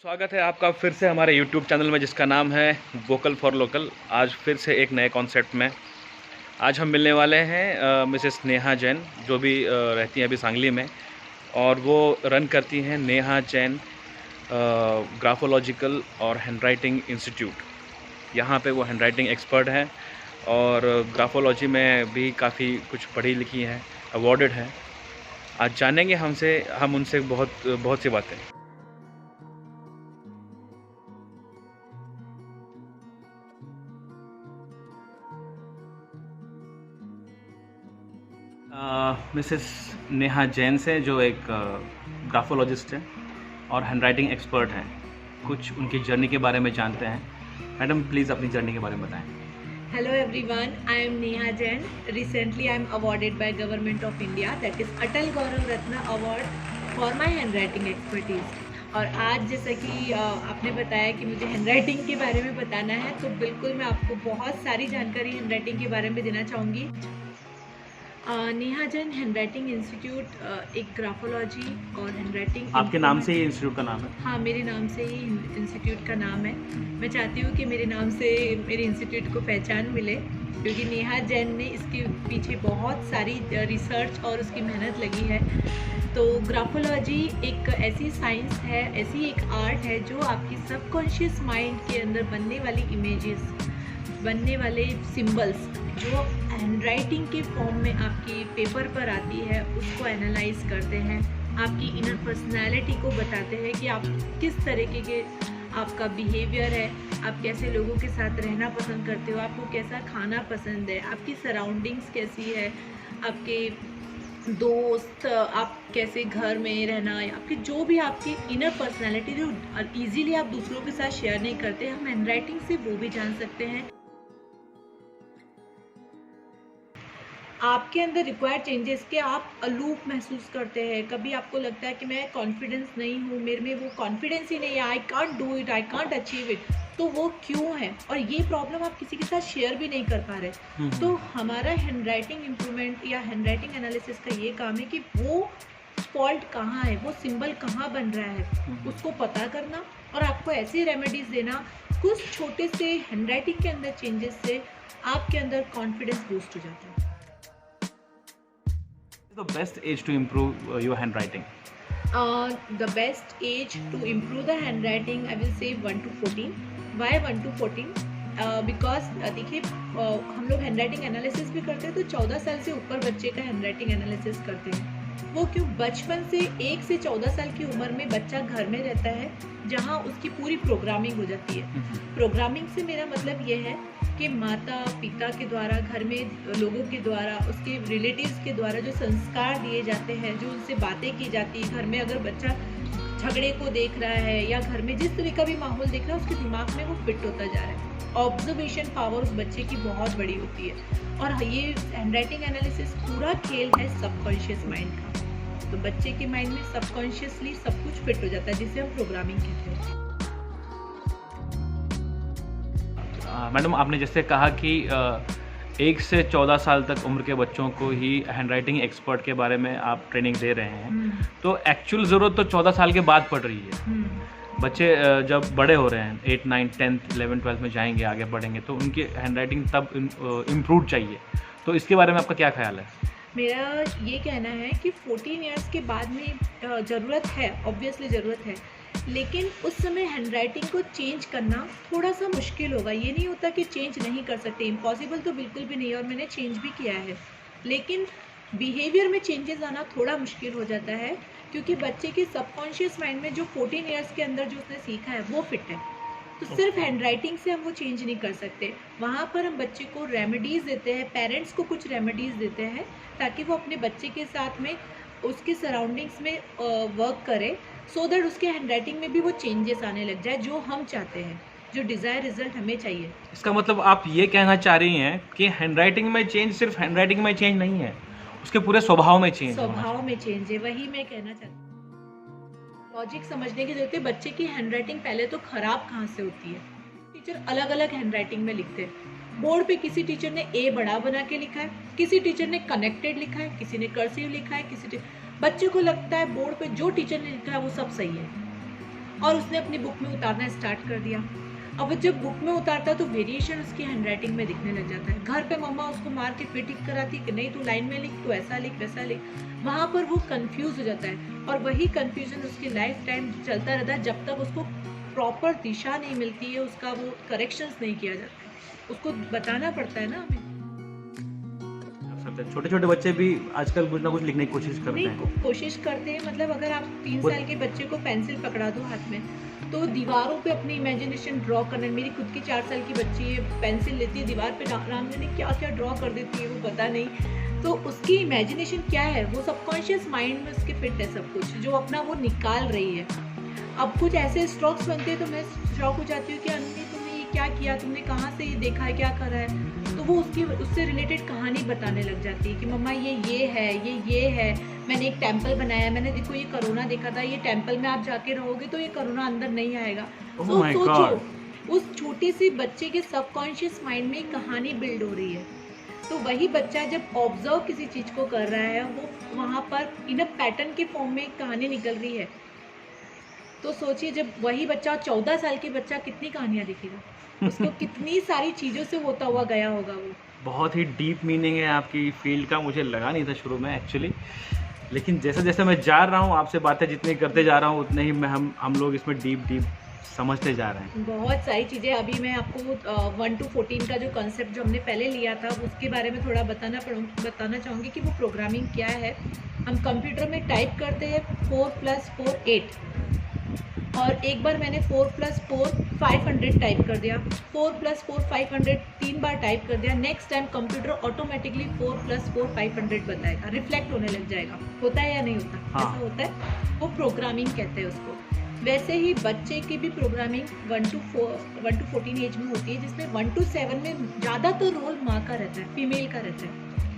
स्वागत है आपका फिर से हमारे YouTube चैनल में जिसका नाम है वोकल फॉर लोकल। आज फिर से एक नए कॉन्सेप्ट में आज हम मिलने वाले हैं मिसेस नेहा जैन, जो भी रहती हैं अभी सांगली में, और वो रन करती हैं नेहा जैन ग्राफोलॉजिकल और हैंडराइटिंग इंस्टीट्यूट। यहाँ पे वो हैंडराइटिंग एक्सपर्ट हैं और ग्राफोलॉजी में भी काफ़ी कुछ पढ़ी लिखी हैं, अवॉर्डेड हैं। आज जानेंगे हम उनसे बहुत सी बातें। मिसेस नेहा जैन से, जो एक ग्राफोलॉजिस्ट हैं और हैंडराइटिंग एक्सपर्ट हैं। कुछ उनकी जर्नी के बारे में जानते हैं। मैडम, प्लीज़ अपनी जर्नी के बारे में बताएं। Hello everyone, I am Neha Jain. Recently I am awarded by Government of India, that is Atal Gaurav Ratna Award for my handwriting expertise. और आज जैसा कि आपने बताया कि मुझे हैंडराइटिंग के बारे में बताना है, तो बिल्कुल मैं आपको बहुत सारी जानकारी हैंडराइटिंग के बारे में देना चाहूँगी। नेहा जैन हैंडराइटिंग इंस्टीट्यूट एक ग्राफोलॉजी और हैंडराइटिंग। आपके नाम से ही इंस्टीट्यूट का नाम है? हाँ, मेरे नाम से ही इंस्टीट्यूट का नाम है। मैं चाहती हूँ कि मेरे नाम से मेरे इंस्टीट्यूट को पहचान मिले, क्योंकि नेहा जैन ने इसके पीछे बहुत सारी रिसर्च और उसकी मेहनत लगी है। तो ग्राफोलॉजी एक ऐसी साइंस है, ऐसी एक आर्ट है जो आपकी सबकॉन्शियस माइंड के अंदर बनने वाली इमेजेस, बनने वाले सिंबल्स जो हैंडराइटिंग के फॉर्म में आपकी पेपर पर आती है, उसको एनालाइज करते हैं, आपकी इनर पर्सनैलिटी को बताते हैं कि आप किस तरीके के आपका बिहेवियर है, आप कैसे लोगों के साथ रहना पसंद करते हो, आपको कैसा खाना पसंद है, आपकी सराउंडिंग्स कैसी है, आपके दोस्त, आप कैसे घर में रहना, आपकी जो भी आपकी इनर पर्सनैलिटी जो ईजीली आप दूसरों के साथ शेयर नहीं करते, हम हैंडराइटिंग से वो भी जान सकते हैं। आपके अंदर रिक्वायर्ड चेंजेस के आप अलूप महसूस करते हैं। कभी आपको लगता है कि मैं कॉन्फिडेंस नहीं हूँ, मेरे में वो कॉन्फिडेंस ही नहीं है, I can't do it, I can't achieve it, तो वो क्यों है, और ये प्रॉब्लम आप किसी के साथ शेयर भी नहीं कर पा रहे। तो हमारा हैंडराइटिंग इम्प्रूवमेंट या हैंडराइटिंग एनालिसिस का ये काम है कि वो फॉल्ट कहाँ है, वो सिंबल कहाँ बन रहा है, उसको पता करना और आपको ऐसी रेमेडीज देना। कुछ छोटे से हैंडराइटिंग के अंदर चेंजेस से आपके अंदर कॉन्फिडेंस बूस्ट हो जाता है। The best age to improve your handwriting? The best age to improve the handwriting, I will say 1 to 14. Why 1 to 14? Because देखिए हम लोग हैंडराइटिंग एनालिसिस भी करते हैं, तो 14 साल से ऊपर बच्चे का हैंडराइटिंग एनालिसिस करते हैं। वो क्यों? बचपन से 1 से 14 साल की उम्र में बच्चा घर में रहता है, जहाँ उसकी पूरी प्रोग्रामिंग हो जाती है। प्रोग्रामिंग से मेरा मतलब ये है कि माता पिता के द्वारा, घर में लोगों के द्वारा, उसके रिलेटिव्स के द्वारा जो संस्कार दिए जाते हैं, जो उनसे बातें की जाती है, घर में अगर बच्चा झगड़े को देख रहा है या घर में जिस तरह का भी माहौल देख रहा है, उसके दिमाग में वो फिट होता जा रहा है। ऑब्जर्वेशन पावर उस बच्चे की बहुत बड़ी होती है। और ये हैंडराइटिंग एनालिसिस पूरा खेल है सबकॉन्शियस माइंड का। तो बच्चे के माइंड में सबकॉन्शियसली सब कुछ फिट हो जाता है, जिसे हम प्रोग्रामिंग कहते हैं। मैडम, आपने जैसे कहा कि 1 से 14 साल तक उम्र के बच्चों को ही हैंडराइटिंग एक्सपर्ट के बारे में आप ट्रेनिंग दे रहे हैं, तो एक्चुअल ज़रूरत तो 14 साल के बाद पड़ रही है। बच्चे जब बड़े हो रहे हैं, 8, 9, 10, 11, 12 में जाएंगे, आगे बढ़ेंगे, तो उनकी हैंडराइटिंग तब इम्प्रूव चाहिए। तो इसके बारे में आपका क्या ख्याल है? मेरा ये कहना है कि 14 ईयर्स के बाद में ज़रूरत है, ऑब्वियसली ज़रूरत है, लेकिन उस समय हैंडराइटिंग को चेंज करना थोड़ा सा मुश्किल होगा। ये नहीं होता कि चेंज नहीं कर सकते, इम्पॉसिबल तो बिल्कुल भी नहीं है, और मैंने चेंज भी किया है। लेकिन बिहेवियर में चेंजेस आना थोड़ा मुश्किल हो जाता है, क्योंकि बच्चे के सबकॉन्शियस माइंड में जो 14 ईयर्स के अंदर जो उसने सीखा है वो फिट है। तो सिर्फ हैंडराइटिंग से हम वो चेंज नहीं कर सकते। वहाँ पर हम बच्चे को रेमेडीज़ देते हैं, पेरेंट्स को कुछ रेमेडीज़ देते हैं, ताकि वो अपने बच्चे के साथ में उसके सराउंडिंग्स में वर्क करे, सो दैट उसके हैंडराइटिंग में भी वो चेंजेस आने लग जाए जो हम चाहते हैं, जो डिज़ायर रिजल्ट हमें चाहिए। इसका मतलब आप ये कहना चाह रही हैं कि हैंडराइटिंग में चेंज सिर्फ हैंडराइटिंग में चेंज नहीं है, उसके पूरे स्वभाव में चेंज है, वही मैं कहना चाहती हूँ। लॉजिक समझने की जरूरत है। बच्चे की हैंडराइटिंग पहले तो ख़राब कहाँ से होती है? टीचर अलग अलग हैंडराइटिंग में लिखते हैं। बोर्ड पे किसी टीचर ने ए बड़ा बना के लिखा है, किसी टीचर ने कनेक्टेड लिखा है, किसी ने कर्सिव लिखा है, बच्चे को लगता है बोर्ड पे जो टीचर ने लिखा है वो सब सही है। और उसने अपनी बुक में उतारना स्टार्ट कर दिया। अब वो जब बुक में उतारता है तो वेरिएशन उसकी हैंडराइटिंग में दिखने लग जाता है। घर पे मम्मा उसको मार के फिर ठीक कराती कि नहीं तू लाइन में लिख, तू ऐसा लिख वैसा लिख। वहाँ पर वो कंफ्यूज हो जाता है और वही कंफ्यूजन उसकी लाइफ टाइम चलता रहता है जब तक उसको प्रॉपर दिशा नहीं मिलती है, उसका वो करेक्शंस नहीं किया जाता है। उसको बताना पड़ता है ना हमें। छोटे छोटे बच्चे भी आजकल कुछ ना कुछ लिखने की कोशिश करते हैं। कोशिश करते हैं, मतलब अगर आप 3 साल के बच्चे को पेंसिल पकड़ा दो हाथ में तो दीवारों पे अपनी इमेजिनेशन ड्रॉ करना। मेरी खुद की 4 साल की बच्ची है, पेंसिल लेती है दीवार पे राम जाने क्या क्या ड्रॉ कर देती है, वो पता नहीं। तो उसकी इमेजिनेशन क्या है, वो सबकॉन्शियस माइंड में उसके फिट है सब कुछ, जो अपना वो निकाल रही है। अब कुछ ऐसे स्ट्रोक्स बनते हैं तो मैं शौक हो जाती हूँ कि अन्नी तुमने ये क्या किया, तुमने कहाँ से ये देखा है, क्या करा है। तो वो उससे रिलेटेड कहानी बताने लग जाती है कि मम्मा ये है, ये है, मैंने एक टेम्पल बनाया, मैंने देखो ये कोरोना देखा था, ये टेम्पल में आप जाके रहोगे तो ये कोरोना अंदर नहीं आएगा। तो सोचो उस छोटी सी बच्चे के सबकॉन्शियस माइंड में कहानी बिल्ड हो रही है। तो वही बच्चा जब ऑब्जर्व किसी चीज को कर रहा है, वो वहाँ पर इन अ पैटर्न के फॉर्म में एक कहानी निकल रही है। तो सोचिए जब वही बच्चा 14 साल के बच्चा कितनी कहानियाँ लिखेगा, उसको कितनी सारी चीज़ों से होता हुआ गया होगा। वो बहुत ही डीप मीनिंग है आपकी फील्ड का, मुझे लगा नहीं था शुरू में एक्चुअली, लेकिन जैसे जैसे मैं जा रहा हूँ आपसे बातें जितनी करते जा रहा हूँ उतने ही मैं हम लोग इसमें डीप समझते जा रहे हैं। बहुत सारी चीज़ें। अभी मैं आपको 1 to 14 का जो कॉन्सेप्ट जो हमने पहले लिया था उसके बारे में थोड़ा बताना चाहूँगी कि वो प्रोग्रामिंग क्या है। हम कंप्यूटर में टाइप करते हैं 4 + 4 8, और एक बार मैंने 4 + 4 500 टाइप कर दिया, 4 + 4 500 3 बार टाइप कर दिया। नेक्स्ट टाइम कंप्यूटर ऑटोमेटिकली 4 + 4 500 बताएगा, रिफ्लेक्ट होने लग जाएगा। होता है या नहीं होता? हाँ। ऐसा होता है, वो प्रोग्रामिंग कहते हैं उसको। वैसे ही बच्चे की भी प्रोग्रामिंग 1 to 14 एज में होती है, जिसमें 1 to 7 में ज़्यादातर रोल माँ का रहता है, फीमेल का रहता है,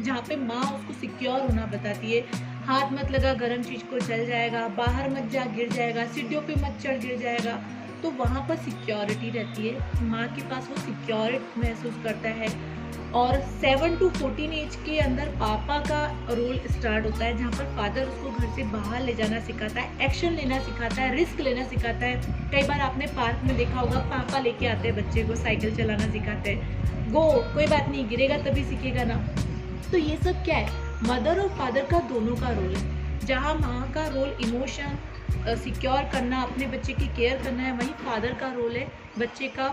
जहाँ पे माँ उसको सिक्योर होना बताती है। हाथ मत लगा, गर्म चीज़ को जल जाएगा, बाहर मत जा गिर जाएगा, सीढ़ियों पे मत चढ़ गिर जाएगा। तो वहाँ पर सिक्योरिटी रहती है, माँ के पास वो सिक्योर महसूस करता है। और 7 to 14 एज के अंदर पापा का रोल स्टार्ट होता है, जहाँ पर फादर उसको घर से बाहर ले जाना सिखाता है, एक्शन लेना सिखाता है, रिस्क लेना सिखाता है। कई बार आपने पार्क में देखा होगा, पापा लेके आते हैं बच्चे को, साइकिल चलाना सिखाते हैं, गो कोई बात नहीं, गिरेगा तभी सीखेगा ना। तो ये सब क्या है, मदर और फादर का दोनों का रोल है। जहाँ माँ का रोल इमोशन सिक्योर करना, अपने बच्चे की केयर करना है, वहीं फादर का रोल है बच्चे का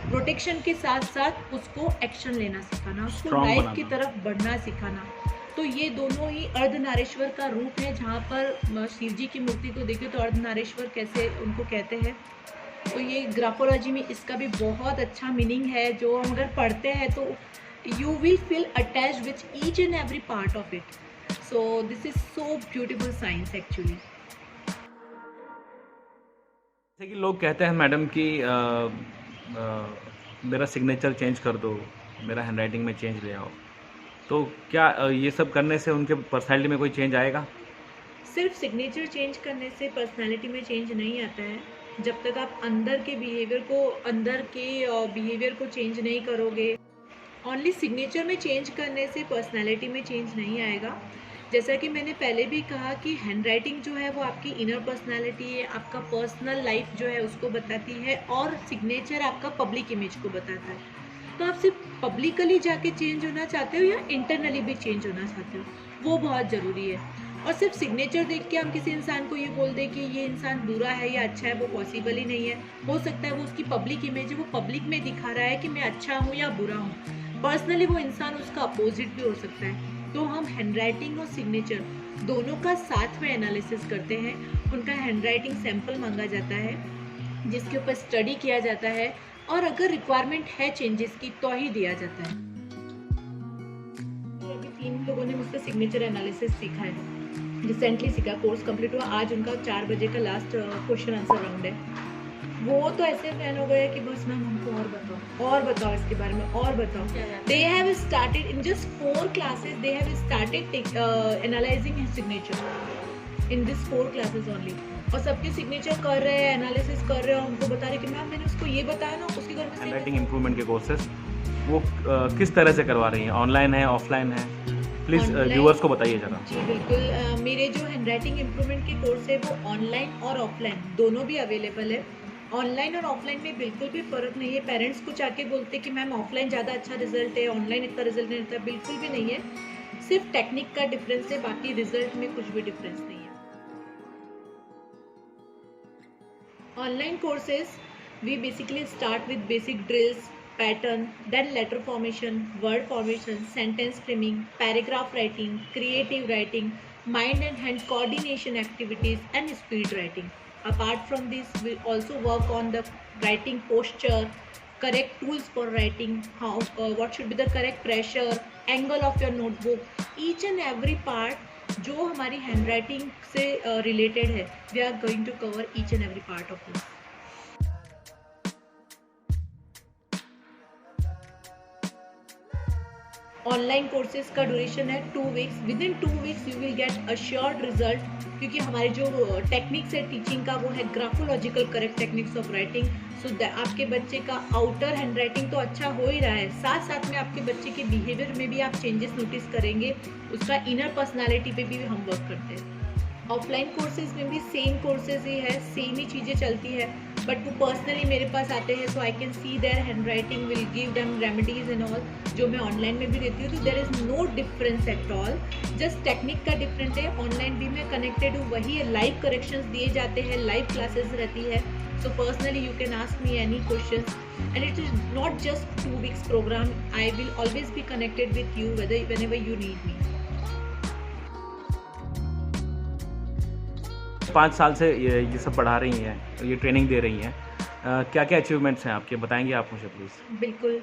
प्रोटेक्शन के साथ साथ उसको एक्शन लेना सिखाना, उसको लाइफ की तरफ बढ़ना सिखाना। तो ये दोनों ही अर्धनारीश्वर का रूप है। जहाँ पर शिव जी की मूर्ति को देखें तो अर्धनारीश्वर कैसे उनको कहते हैं। तो ये ग्राफोलॉजी में इसका भी बहुत अच्छा मीनिंग है, जो हम अगर पढ़ते हैं तो you will feel attached with each and every part of it. So this is so beautiful science actually. जैसे कि लोग कहते हैं मैडम कि मेरा सिग्नेचर चेंज कर दो, मेरा हैंडराइटिंग में चेंज ले आओ, तो क्या ये सब करने से उनके पर्सनैलिटी में कोई चेंज आएगा? सिर्फ सिग्नेचर चेंज करने से पर्सनैलिटी में चेंज नहीं आता है। जब तक आप अंदर के बिहेवियर को चेंज नहीं करोगे, ओनली सिग्नेचर में चेंज करने से पर्सनालिटी में चेंज नहीं आएगा। जैसा कि मैंने पहले भी कहा कि हैंडराइटिंग जो है वो आपकी इनर पर्सनालिटी है, आपका पर्सनल लाइफ जो है उसको बताती है, और सिग्नेचर आपका पब्लिक इमेज को बताता है। तो आप सिर्फ पब्लिकली जाके चेंज होना चाहते हो या इंटरनली भी चेंज होना चाहते हो, वो बहुत ज़रूरी है। और सिर्फ सिग्नेचर देख के हम किसी इंसान को ये बोल दें कि ये इंसान बुरा है या अच्छा है, वो पॉसिबल ही नहीं है। हो सकता है वो उसकी पब्लिक इमेज है, वो पब्लिक में दिखा रहा है कि मैं अच्छा हूँ या बुरा हूँ, पर्सनली वो इंसान उसका अपोजिट भी हो सकता है। तो हम हैंडराइटिंग और सिग्नेचर दोनों का साथ में एनालिसिस करते हैं। उनका हैंडराइटिंग सैंपल मांगा जाता है, जिसके ऊपर स्टडी किया जाता है, और अगर रिक्वायरमेंट है चेंजेस की तो ही दिया जाता है। अभी 3 लोगों ने मुझसे सिग्नेचर एनालिसिस सीखा है, रिसेंटली सीखा, कोर्स कंप्लीट हुआ, आज उनका 4 बजे का लास्ट क्वेश्चन आंसर राउंड है। वो तो ऐसे फैन हो गए कि बस मैम हमको और बताओ इसके बारे में, और बताओ। They have started in just 4 classes, they have started analysing his signature in this 4 classes only. और सबके सिग्नेचर कर रहे हैं, एनालिसिस कर रहे हैं, हमको बता रहे कि मैम मैंने उसको ये बताया ना, उसके घर में हैंडराइटिंग इंप्रूवमेंट के कोर्सेज वो किस तरह से करवा रही हैं? ऑनलाइन है, ऑफलाइन है? प्लीज़ Online- व्यूअर्स को बताइए ज़रा। जी बिल्कुल, मेरे जो हैंड राइटिंग इम्प्रूवमेंट के कोर्स है वो ऑनलाइन और ऑफलाइन दोनों भी अवेलेबल है। ऑनलाइन और ऑफलाइन में बिल्कुल भी फ़र्क नहीं है। पेरेंट्स कुछ आके बोलते हैं कि मैम ऑफलाइन ज़्यादा अच्छा रिजल्ट है, ऑनलाइन इतना रिजल्ट नहीं रहता, बिल्कुल भी नहीं है। सिर्फ टेक्निक का डिफरेंस है, बाकी रिजल्ट में कुछ भी डिफरेंस नहीं है। Online courses, we basically start with basic drills, pattern, then letter formation, word formation, sentence framing, paragraph writing, creative writing, mind and hand coordination activities, and speed writing. Apart from this, we also work on the writing posture, correct tools for writing, what should be the correct pressure, angle of your notebook, each and every part जो हमारी handwriting से related है, we are going to cover each and every part of this. Online courses का duration है 2 weeks. Within 2 weeks you will get assured result, क्योंकि हमारे जो techniques है टीचिंग का वो है graphological correct techniques of writing. So आपके बच्चे का आउटर हैंड राइटिंग तो अच्छा हो ही रहा है, साथ साथ में आपके बच्चे के बिहेवियर में भी आप चेंजेस नोटिस करेंगे, उसका इनर पर्सनालिटी पे भी हम वर्क करते हैं। ऑफलाइन कोर्सेज में भी सेम कोर्सेज ही है, सेम ही चीज़ें चलती है, बट वो पर्सनली मेरे पास आते हैं, so I can see their hand will give them remedies and all, जो मैं ऑनलाइन में भी देती हूँ। तो there is no difference at all, just technique का डिफरेंट है। ऑनलाइन भी मैं कनेक्टेड हूँ, वही है, लाइव करेक्शंस दिए जाते हैं, लाइव क्लासेस रहती है। So personally you can ask me any questions, and it is not just 2 weeks program. I will always be connected with you whenever you need me. 5 साल से ये सब पढ़ा रही हैं, ये ट्रेनिंग दे रही हैं, क्या क्या अचीवमेंट्स हैं आपके, बताएंगे आप मुझे प्लीज़? बिल्कुल,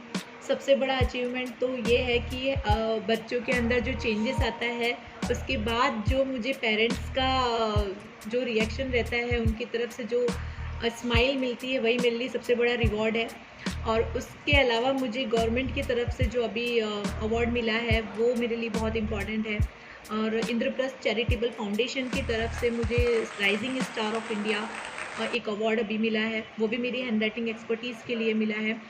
सबसे बड़ा अचीवमेंट तो ये है कि बच्चों के अंदर जो चेंजेस आता है, उसके बाद जो मुझे पेरेंट्स का जो रिएक्शन रहता है, उनकी तरफ से जो स्माइल मिलती है, वही मेरे लिए सबसे बड़ा रिवॉर्ड है। और उसके अलावा मुझे गवर्नमेंट की तरफ से जो अभी अवार्ड मिला है, वो मेरे लिए बहुत इम्पॉर्टेंट है। और इंद्रप्रस्थ चैरिटेबल फाउंडेशन की तरफ से मुझे राइजिंग स्टार ऑफ इंडिया एक अवार्ड अभी मिला है, वो भी मेरी हैंड राइटिंग एक्सपर्टीज़ के लिए मिला है।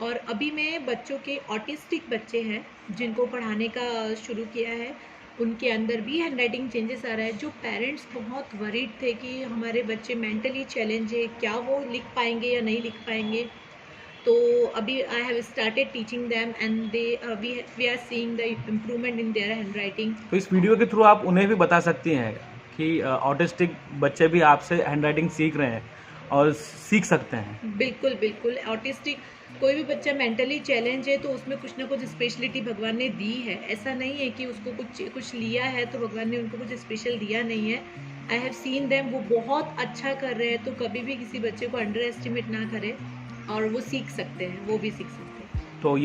और अभी मैं बच्चों के ऑटिस्टिक बच्चे हैं जिनको पढ़ाने का शुरू किया है, उनके अंदर भी हैंड राइटिंग चेंजेस आ रहा है। जो पेरेंट्स बहुत वरीड थे कि हमारे बच्चे मेंटली चैलेंज है, क्या वो लिख पाएंगे या नहीं लिख पाएंगे, तो अभी I have started teaching them and we are seeing the improvement in their hand writing. तो इस वीडियो के थ्रू आप उन्हें भी बता सकती हैं कि ऑटिस्टिक बच्चे भी आपसे हैंड राइटिंग सीख रहे हैं और सीख सकते हैं। बिल्कुल बिल्कुल, ऑटिस्टिक कोई भी बच्चा मेंटली चैलेंज है तो उसमें कुछ ना कुछ स्पेशलिटी भगवान ने दी है। ऐसा नहीं है कि उसको कुछ लिया है तो भगवान ने उनको कुछ स्पेशल दिया नहीं है। आई हैव सीन देम, वो बहुत अच्छा कर रहे हैं, तो कभी भी किसी बच्चे को अंडर एस्टिमेट ना करें, और वो सीख सकते हैं, वो भी सीख सकते हैं। तो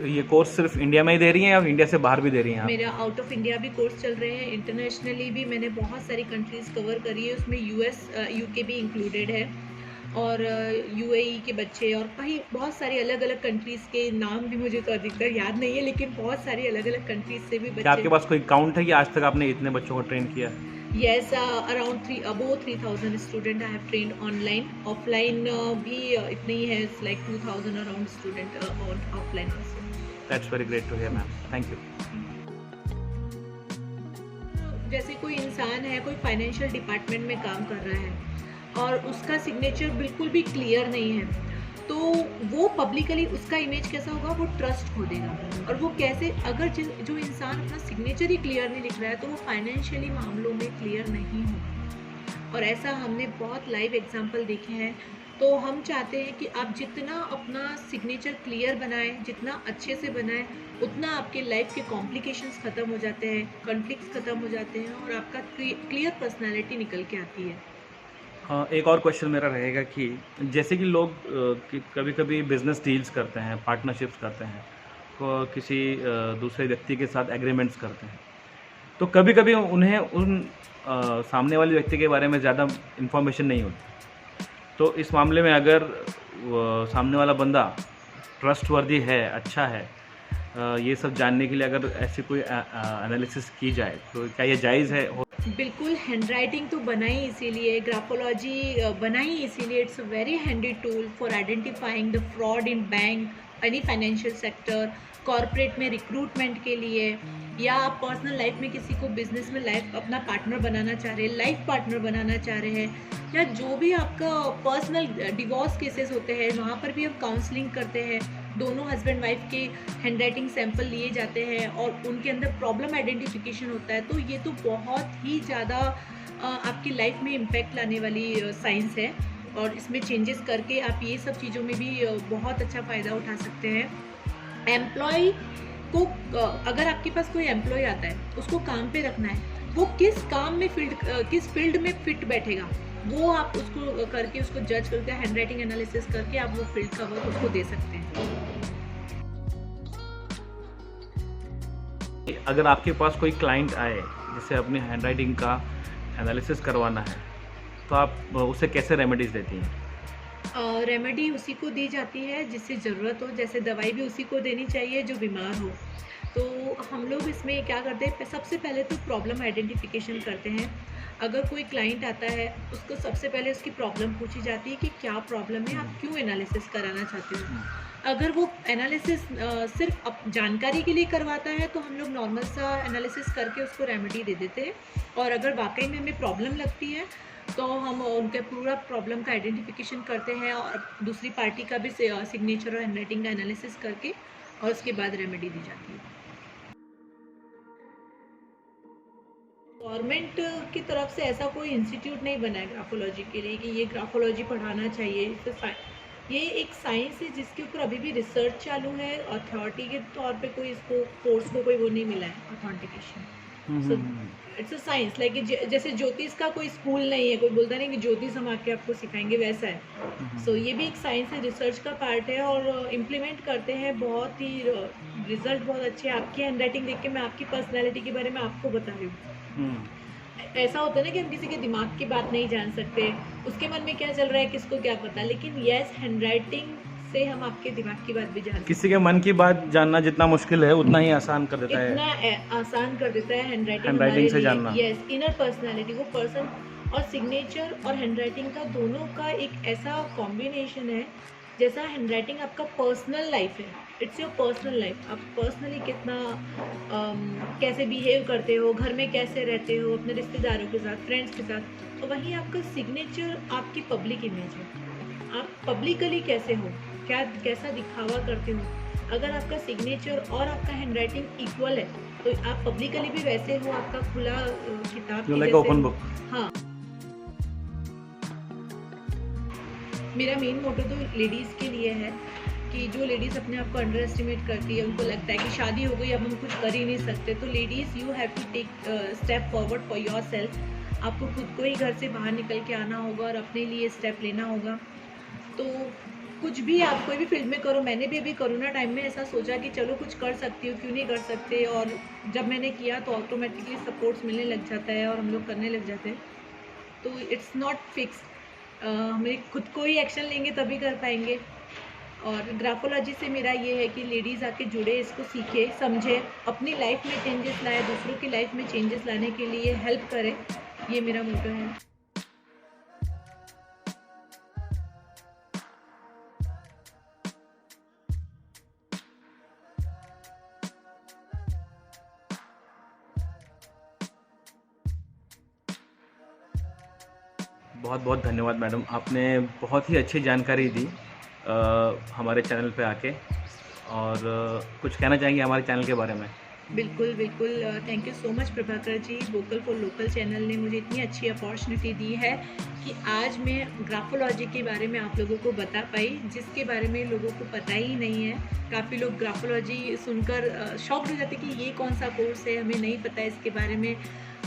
ये कोर्स सिर्फ इंडिया में ही दे रही हैं या इंडिया से बाहर भी दे रही हैं आप? मेरा आउट ऑफ इंडिया भी कोर्स चल रहे हैं, इंटरनेशनली भी मैंने बहुत सारी कंट्रीज़ कवर करी है, उसमें US UK भी इंक्लूडेड है, और UAE के बच्चे, और कहीं बहुत सारी अलग अलग कंट्रीज़ के नाम भी मुझे तो अधिकतर याद नहीं है, लेकिन बहुत सारी अलग अलग कंट्रीज़ से भी बच्चे। क्या आपके पास कोई काउंट है कि आज तक आपने इतने बच्चों को ट्रेन किया? Yes, around above 3,000 student I have trained online. Offline भी इतने ही है, it's like 2,000 around student on offline also. That's very great to hear, ma'am. Thank you. जैसे कोई इंसान है, कोई फाइनेंशियल डिपार्टमेंट में काम कर रहा है और उसका सिग्नेचर बिल्कुल भी क्लियर नहीं है, तो वो पब्लिकली उसका इमेज कैसा होगा, वो ट्रस्ट खो देगा। और वो कैसे, अगर जो इंसान अपना सिग्नेचर ही क्लियर नहीं लिख रहा है, तो वो फाइनेंशियली मामलों में क्लियर नहीं होगा। और ऐसा हमने बहुत लाइव एग्जांपल देखे हैं। तो हम चाहते हैं कि आप जितना अपना सिग्नेचर क्लियर बनाएं, जितना अच्छे से बनाएं, उतना आपके लाइफ के कॉम्प्लिकेशंस ख़त्म हो जाते हैं, कॉन्फ्लिक्ट्स ख़त्म हो जाते हैं, और आपका क्लियर पर्सनैलिटी निकल के आती है। एक और क्वेश्चन मेरा रहेगा कि जैसे कि लोग कभी कभी बिजनेस डील्स करते हैं, पार्टनरशिप्स करते हैं, किसी दूसरे व्यक्ति के साथ एग्रीमेंट्स करते हैं, तो कभी कभी उन्हें उन सामने वाले व्यक्ति के बारे में ज़्यादा इन्फॉर्मेशन नहीं होती। तो इस मामले में अगर सामने वाला बंदा ट्रस्टवर्दी है, अच्छा है, ये सब जानने के लिए अगर ऐसी कोई एनालिसिस की जाए तो क्या ये जायज़ है? बिल्कुल, हैंडराइटिंग तो बनाई इसीलिए, ग्राफोलॉजी बनाई इसीलिए। It's a very handy tool for identifying the fraud in bank, any financial sector, corporate में रिक्रूटमेंट के लिए, या आप पर्सनल लाइफ में किसी को बिजनेस में लाइफ अपना पार्टनर बनाना चाह रहे हैं, लाइफ पार्टनर बनाना चाह रहे हैं, या जो भी आपका पर्सनल डिवोर्स केसेस होते हैं, वहाँ पर भी हम काउंसलिंग करते हैं। दोनों हस्बैंड वाइफ के हैंडराइटिंग सैंपल लिए जाते हैं और उनके अंदर प्रॉब्लम आइडेंटिफिकेशन होता है। तो ये तो बहुत ही ज़्यादा आपकी लाइफ में इम्पैक्ट लाने वाली साइंस है, और इसमें चेंजेस करके आप ये सब चीज़ों में भी बहुत अच्छा फ़ायदा उठा सकते हैं। एम्प्लॉय को, अगर आपके पास कोई एम्प्लॉय आता है, उसको काम पे रखना है, वो किस काम में किस फील्ड में फिट बैठेगा, वो आप उसको करके, उसको जज करके, हैंडराइटिंग एनालिसिस करके आप वो फील्ड का वर्क उसको दे सकते हैं। अगर आपके पास कोई क्लाइंट आए जिसे अपनी हैंडराइटिंग का एनालिसिस करवाना है, तो आप उसे कैसे रेमेडीज़ देती हैं? रेमेडी उसी को दी जाती है जिससे ज़रूरत हो, जैसे दवाई भी उसी को देनी चाहिए जो बीमार हो। तो हम लोग इसमें क्या करते हैं, सबसे पहले तो प्रॉब्लम आइडेंटिफिकेशन करते हैं। अगर कोई क्लाइंट आता है, उसको सबसे पहले उसकी प्रॉब्लम पूछी जाती है कि क्या प्रॉब्लम है, आप क्यों एनालिसिस कराना चाहते हो। अगर वो एनालिसिस सिर्फ जानकारी के लिए करवाता है तो हम लोग नॉर्मल सा एनालिसिस करके उसको रेमेडी दे देते हैं, और अगर वाकई में हमें प्रॉब्लम लगती है तो हम उनके पूरा प्रॉब्लम का आइडेंटिफिकेशन करते हैं और दूसरी पार्टी का भी सिग्नेचर और हैंडराइटिंग का एनालिसिस करके, और उसके बाद रेमेडी दी जाती है। गवर्नमेंट की तरफ से ऐसा कोई इंस्टीट्यूट नहीं बना है ग्राफोलॉजी के लिए कि ये ग्राफोलॉजी पढ़ाना चाहिए। तो ये एक साइंस है जिसके ऊपर अभी भी रिसर्च चालू है, अथॉरिटी के तौर पे कोई इसको फोर्स को कोई वो नहीं मिला है authentication. So it's a science, like जैसे ज्योतिष का कोई स्कूल नहीं है, कोई बोलता नहीं कि ज्योतिष हम आके आपको सिखाएंगे, वैसा है। सो ये भी एक साइंस है, रिसर्च का पार्ट है, और इम्प्लीमेंट करते हैं। बहुत ही रिजल्ट बहुत अच्छे हैं। आपकी हैंडराइटिंग देख के मैं आपकी पर्सनैलिटी के बारे में आपको बता रही हूँ। ऐसा होता है ना कि हम किसी के दिमाग की बात नहीं जान सकते, उसके मन में क्या चल रहा है किसको क्या पता, लेकिन यस, हैंडराइटिंग से हम आपके दिमाग की बात भी जान सकते हैं। किसी के मन की बात जानना जितना मुश्किल है उतना ही आसान कर देता है, इतना आसान कर देता है हैंडराइटिंग से जानना। यस, इनर पर्सनालिटी, वो पर्सन और सिग्नेचर और हैंडराइटिंग का दोनों का एक ऐसा कॉम्बिनेशन है, जैसा हैंडराइटिंग आपका पर्सनल लाइफ है, इट्स योर पर्सनल लाइफ। आप पर्सनली कितना कैसे बिहेव करते हो, घर में कैसे रहते हो, अपने रिश्तेदारों के साथ, फ्रेंड्स के साथ, और वहीं आपका सिग्नेचर आपकी पब्लिक इमेज है। आप पब्लिकली कैसे हो, कैसा दिखावा करते हो। अगर आपका सिग्नेचर और आपका हैंडराइटिंग इक्वल है तो आप पब्लिकली भी वैसे हो, आपका खुला किताब की like जैसे। open book. हाँ, मेरा मेन मोटो तो लेडीज़ के लिए है कि जो लेडीज़ अपने आप को अंडर एस्टिमेट करती है, उनको लगता है कि शादी हो गई, अब हम कुछ कर ही नहीं सकते। तो ladies, you have to take step forward for yourself. आपको खुद को ही घर से बाहर निकल के आना होगा और अपने लिए स्टेप लेना होगा। तो कुछ भी आप कोई भी फील्ड में करो, मैंने भी अभी कोरोना टाइम में ऐसा सोचा कि चलो कुछ कर सकती हूँ, क्यों नहीं कर सकते, और जब मैंने किया तो ऑटोमेटिकली सपोर्ट्स मिलने लग जाता है और हम लोग करने लग जाते हैं। तो इट्स नॉट फिक्स, हमें खुद को ही एक्शन लेंगे तभी कर पाएंगे। और ग्राफोलॉजी से मेरा ये है कि लेडीज़ आके जुड़े, इसको सीखे, समझे, अपनी लाइफ में चेंजेस लाए, दूसरों की लाइफ में चेंजेस लाने के लिए हेल्प करें, ये मेरा मोटो है। बहुत बहुत धन्यवाद मैडम, आपने बहुत ही अच्छी जानकारी दी हमारे चैनल पे आके, और कुछ कहना चाहेंगे हमारे चैनल के बारे में? बिल्कुल बिल्कुल, thank you so much Prabhakar ji. Vocal for local channel ने मुझे इतनी अच्छी अपॉर्चुनिटी दी है कि आज मैं ग्राफोलॉजी के बारे में आप लोगों को बता पाई, जिसके बारे में लोगों को पता ही नहीं है। काफ़ी लोग ग्राफोलॉजी सुनकर शॉक्ड हो जाते कि ये कौन सा कोर्स है, हमें नहीं पता है इसके बारे में।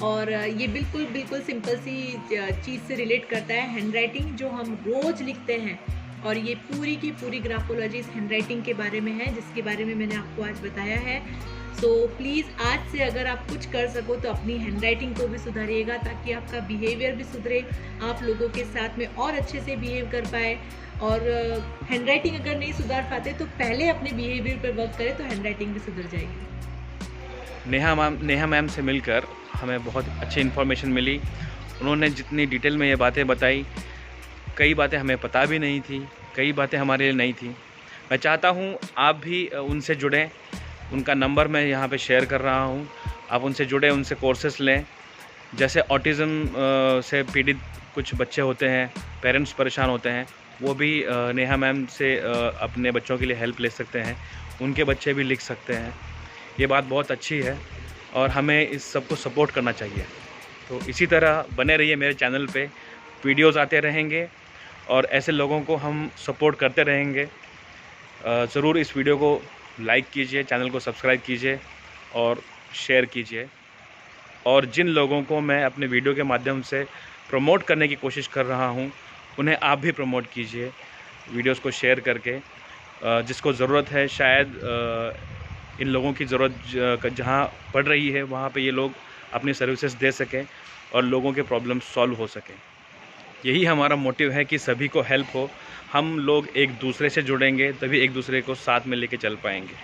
और ये बिल्कुल बिल्कुल सिंपल सी चीज़ से रिलेट करता है, हैंडराइटिंग जो हम रोज़ लिखते हैं, और ये पूरी की पूरी ग्राफोलॉजी इस हैंडराइटिंग के बारे में है, जिसके बारे में मैंने आपको आज बताया है। सो प्लीज़ आज से अगर आप कुछ कर सको तो अपनी हैंडराइटिंग को भी सुधारिएगा, ताकि आपका बिहेवियर भी सुधरे, आप लोगों के साथ में और अच्छे से बिहेव कर पाए। और हैंडराइटिंग अगर नहीं सुधार पाते तो पहले अपने बिहेवियर पर वर्क करें तो हैंडराइटिंग भी सुधर जाएगी। नेहा मैम से मिलकर हमें बहुत अच्छी इन्फॉर्मेशन मिली। उन्होंने जितनी डिटेल में ये बातें बताई, कई बातें हमें पता भी नहीं थी, कई बातें हमारे लिए नहीं थी। मैं चाहता हूँ आप भी उनसे जुड़ें। उनका नंबर मैं यहाँ पे शेयर कर रहा हूँ, आप उनसे जुड़ें, उनसे कोर्सेस लें। जैसे ऑटिज़म से पीड़ित कुछ बच्चे होते हैं, पेरेंट्स परेशान होते हैं, वो भी नेहा मैम से अपने बच्चों के लिए हेल्प ले सकते हैं, उनके बच्चे भी लिख सकते हैं। ये बात बहुत अच्छी है और हमें इस सब को सपोर्ट करना चाहिए। तो इसी तरह बने रहिए मेरे चैनल पे, वीडियोज़ आते रहेंगे और ऐसे लोगों को हम सपोर्ट करते रहेंगे। ज़रूर इस वीडियो को लाइक कीजिए, चैनल को सब्सक्राइब कीजिए और शेयर कीजिए। और जिन लोगों को मैं अपने वीडियो के माध्यम से प्रमोट करने की कोशिश कर रहा हूं, उन्हें आप भी प्रमोट कीजिए वीडियोस को शेयर करके। जिसको ज़रूरत है, शायद इन लोगों की ज़रूरत जहां पड़ रही है वहां पे ये लोग अपनी सर्विसेज दे सकें और लोगों के प्रॉब्लम सॉल्व हो सकें। यही हमारा मोटिव है कि सभी को हेल्प हो। हम लोग एक दूसरे से जुड़ेंगे तभी एक दूसरे को साथ में लेके चल पाएंगे।